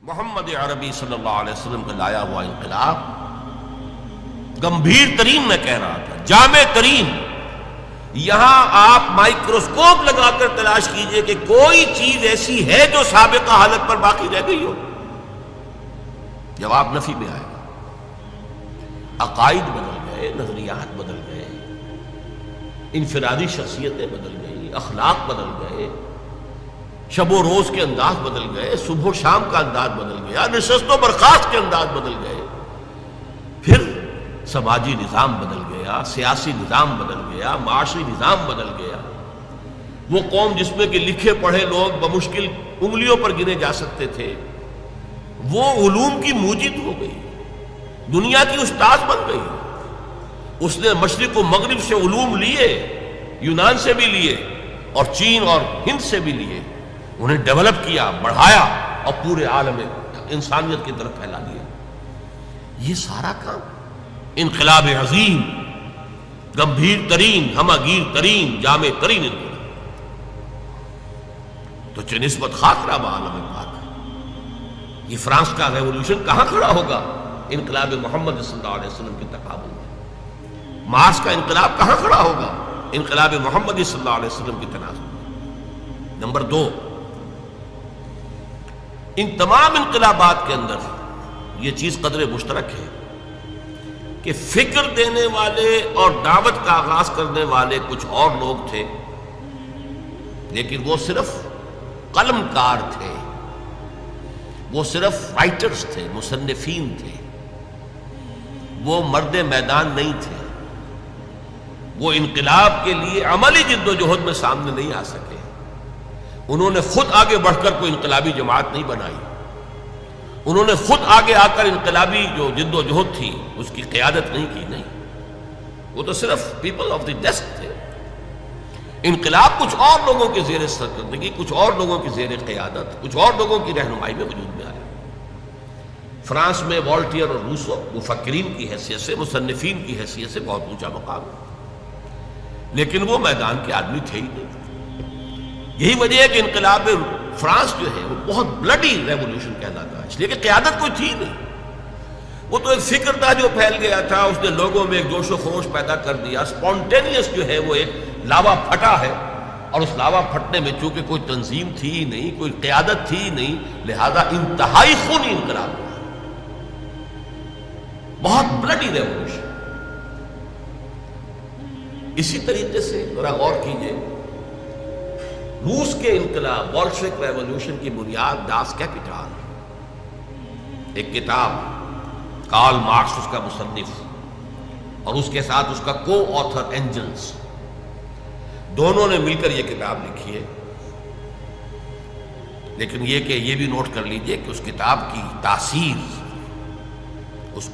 محمد عربی صلی اللہ علیہ وسلم کا لایا ہوا انقلاب گمبھیر ترین، میں کہہ رہا تھا جامع ترین. یہاں آپ مائکروسکوپ لگا کر تلاش کیجئے کہ کوئی چیز ایسی ہے جو سابقہ حالت پر باقی رہ گئی ہو. جواب نفی میں آئے گا. عقائد بدل گئے، نظریات بدل گئے، انفرادی شخصیتیں بدل گئی، اخلاق بدل گئے، شب و روز کے انداز بدل گئے، صبح و شام کا انداز بدل گیا، نشست و برخاست کے انداز بدل گئے، پھر سماجی نظام بدل گیا، سیاسی نظام بدل گیا، معاشی نظام بدل گیا. وہ قوم جس میں کہ لکھے پڑھے لوگ بمشکل انگلیوں پر گنے جا سکتے تھے، وہ علوم کی موجد ہو گئی، دنیا کی استاذ بن گئی. اس نے مشرق و مغرب سے علوم لیے، یونان سے بھی لیے اور چین اور ہند سے بھی لیے، انہیں ڈیولپ کیا، بڑھایا اور پورے عالم انسانیت کی طرف پھیلا دیا. یہ سارا کام انقلاب عظیم، گمبھیر ترین، ہمہ گیر ترین، جامع ترین انقلاب. تو چہ نسبت خاطرہ بعالم پاک، یہ فرانس کا ریولوشن کہاں کھڑا ہوگا انقلاب محمد صلی اللہ علیہ وسلم کے تقابل میں؟ مارس کا انقلاب کہاں کھڑا ہوگا انقلاب محمد صلی اللہ علیہ وسلم کے تناظر میں؟ نمبر 2، ان تمام انقلابات کے اندر یہ چیز قدر مشترک ہے کہ فکر دینے والے اور دعوت کا آغاز کرنے والے کچھ اور لوگ تھے، لیکن وہ صرف قلم کار تھے، وہ صرف رائٹرز تھے، مصنفین تھے، وہ مرد میدان نہیں تھے. وہ انقلاب کے لیے عملی جد و جہد میں سامنے نہیں آ سکے. انہوں نے خود آگے بڑھ کر کوئی انقلابی جماعت نہیں بنائی، انہوں نے خود آگے آ کر انقلابی جو جد و جہد تھی اس کی قیادت نہیں کی. نہیں، وہ تو صرف پیپل آف دی ڈیسک تھے. انقلاب کچھ اور لوگوں کے زیر سرکردگی، کچھ اور لوگوں کی زیر قیادت، کچھ اور لوگوں کی رہنمائی میں وجود میں آیا. فرانس میں والٹیئر اور روسو مفکرین کی حیثیت سے، مصنفین کی حیثیت سے بہت اونچا مقام ہے، لیکن وہ میدان کے آدمی تھے ہی نہیں. یہی وجہ ہے کہ انقلاب فرانس جو ہے وہ بہت بلڈی ریولوشن کہلاتا ہے، اس لیے کہ قیادت کوئی تھی نہیں. وہ تو ایک فکر تھا جو پھیل گیا تھا، اس نے لوگوں میں ایک جوش و خروش پیدا کر دیا. اسپونٹینیس جو ہے وہ ایک لاوا پھٹا ہے، اور اس لاوا پھٹنے میں چونکہ کوئی تنظیم تھی ہی نہیں، کوئی قیادت تھی ہی نہیں، لہذا انتہائی خونی انقلاب ہوا، بہت بلڈی ریولوشن. اسی طریقے سے ذرا غور کیجئے، روس کے انقلاب بولشوک ریولوشن کی بنیاد داس کیپیٹال، ایک کتاب، کارل مارکس اس کا مصنف، اور اس کے ساتھ اس کا کو آتھر اینجلز، دونوں نے مل کر یہ کتاب لکھی ہے. لیکن یہ کہ یہ بھی نوٹ کر لیجئے کہ اس کتاب کی تاثیر،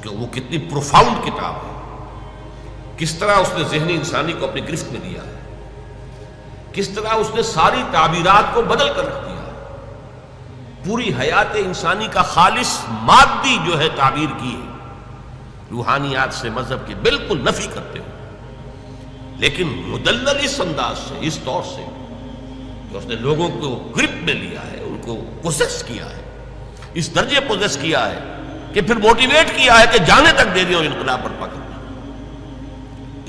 وہ کتنی پروفاؤنڈ کتاب ہے، کس طرح اس نے ذہنی انسانی کو اپنی گرفت میں لیا ہے، کس طرح اس نے ساری تعبیرات کو بدل کر رکھ دیا، پوری حیات انسانی کا خالص مادی جو ہے تعبیر کی ہے، روحانیات سے، مذہب کی بالکل نفی کرتے ہو، لیکن مدلل اس انداز سے، اس طور سے کہ اس نے لوگوں کو گرپ میں لیا ہے، ان کو پوزیس کیا ہے، اس درجے پوزیس کیا ہے کہ پھر موٹیویٹ کیا ہے کہ جانے تک دے دیں اور انقلاب برپا کرنا.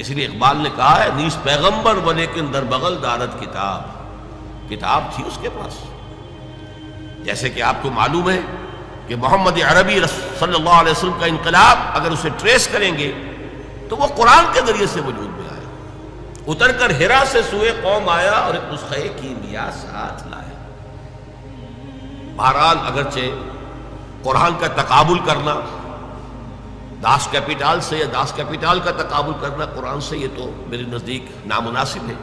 اس لیے اقبال نے کہا ہے، نیز پیغمبر ولیکن در بغل دارت کتاب، کتاب تھی اس کے پاس. جیسے کہ آپ کو معلوم ہے کہ محمد عربی صلی اللہ علیہ وسلم کا انقلاب اگر اسے ٹریس کریں گے تو وہ قرآن کے ذریعے سے وجود میں آیا. اتر کر ہرا سے سوئے قوم آیا اور ایک نسخے کیمیا ساتھ لایا. بہرحال اگرچہ قرآن کا تقابل کرنا داس کیپیٹال سے، یا داس کیپیٹال کا تقابل کرنا قرآن سے، یہ تو میرے نزدیک نامناسب ہے،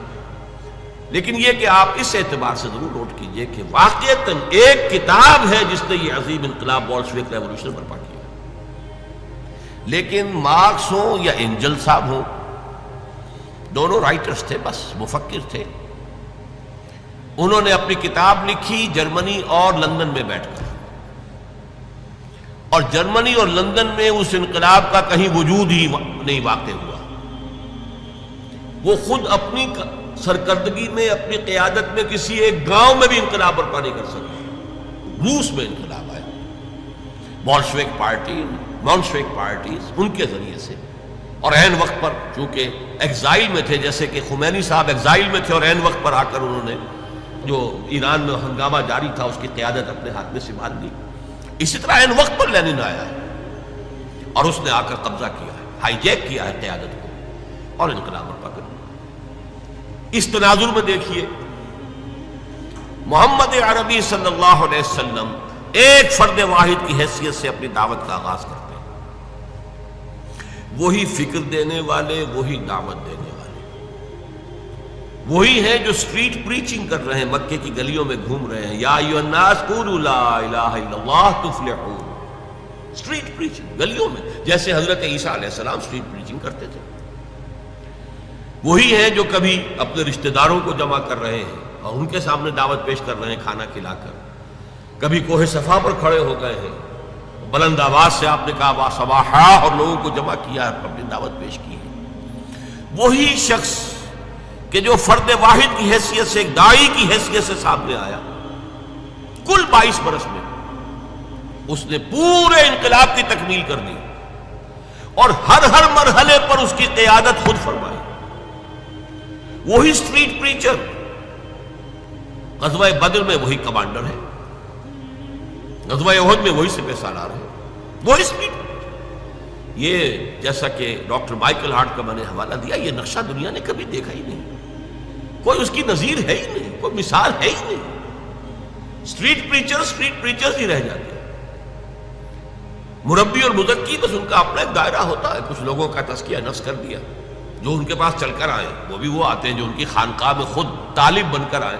لیکن یہ کہ آپ اس اعتبار سے ضرور نوٹ کیجئے کہ واقعتاً ایک کتاب ہے جس نے یہ عظیم انقلاب بولشوک ریولوشن برپا کیا. لیکن مارکس ہوں یا اینجل صاحب ہوں، دونوں رائٹرز تھے، بس مفکر تھے. انہوں نے اپنی کتاب لکھی جرمنی اور لندن میں بیٹھ کر، اور جرمنی اور لندن میں اس انقلاب کا کہیں وجود ہی نہیں واقع ہوا. وہ خود اپنی سرکردگی میں، اپنی قیادت میں کسی ایک گاؤں میں بھی انقلاب برپا نہیں کر سکے. روس میں انقلاب آیا، بولشوک پارٹیز ان کے ذریعے سے، اور عین وقت پر چونکہ ایگزائل میں تھے، جیسے کہ خمینی صاحب ایگزائل میں تھے اور عین وقت پر آ کر انہوں نے جو ایران میں ہنگامہ جاری تھا اس کی قیادت اپنے ہاتھ میں سنبھال لی، اسی طرح عین وقت پر لینن آیا ہے اور اس نے آ کر قبضہ کیا ہے، ہائی جیک کیا ہے قیادت کو اور انقلاب برپا کر دیا۔ اس تناظر میں دیکھیے محمد عربی صلی اللہ علیہ وسلم ایک فرد واحد کی حیثیت سے اپنی دعوت کا آغاز کرتے ہیں، وہی فکر دینے والے، وہی دعوت دینے والے، وہی ہیں جو اسٹریٹ پریچنگ کر رہے ہیں، مکے کی گلیوں میں گھوم رہے ہیں، یا ایھا الناس قولوا لا الہ الا اللہ تفلحون، اسٹریٹ پریچنگ گلیوں میں، جیسے حضرت عیسیٰ علیہ السلام اسٹریٹ پریچنگ کرتے تھے۔ وہی ہیں جو کبھی اپنے رشتہ داروں کو جمع کر رہے ہیں اور ان کے سامنے دعوت پیش کر رہے ہیں کھانا کھلا کر، کبھی کوہ صفا پر کھڑے ہو گئے ہیں، بلند آواز سے آپ نے کہا وا صباحا اور لوگوں کو جمع کیا اور اپنی دعوت پیش کی ہے۔ وہی شخص کہ جو فرد واحد کی حیثیت سے، ایک داعی کی حیثیت سے سامنے آیا، کل 22 برس میں اس نے پورے انقلاب کی تکمیل کر دی اور ہر مرحلے پر اس کی قیادت خود فرمائی۔ وہی اسٹریٹ پریچر، غزوہ بدر میں وہی کمانڈر ہے، غزوہ احد میں وہی سپہ سالار ہے، وہی اسٹریٹ پریچر۔ یہ جیسا کہ ڈاکٹر مائیکل ہارٹ کا میں نے حوالہ دیا، یہ نقشہ دنیا نے کبھی دیکھا ہی نہیں، کوئی اس کی نظیر ہے ہی نہیں، کوئی مثال ہے ہی نہیں۔ اسٹریٹ پریچرز ہی رہ جاتے ہیں۔ مربی اور مزکی بس ان کا اپنا ایک دائرہ ہوتا ہے، کچھ لوگوں کا تزکیہ نفس کر دیا، جو ان کے پاس چل کر آئے، وہ بھی وہ آتے ہیں جو ان کی خانقاہ میں خود طالب بن کر آئے۔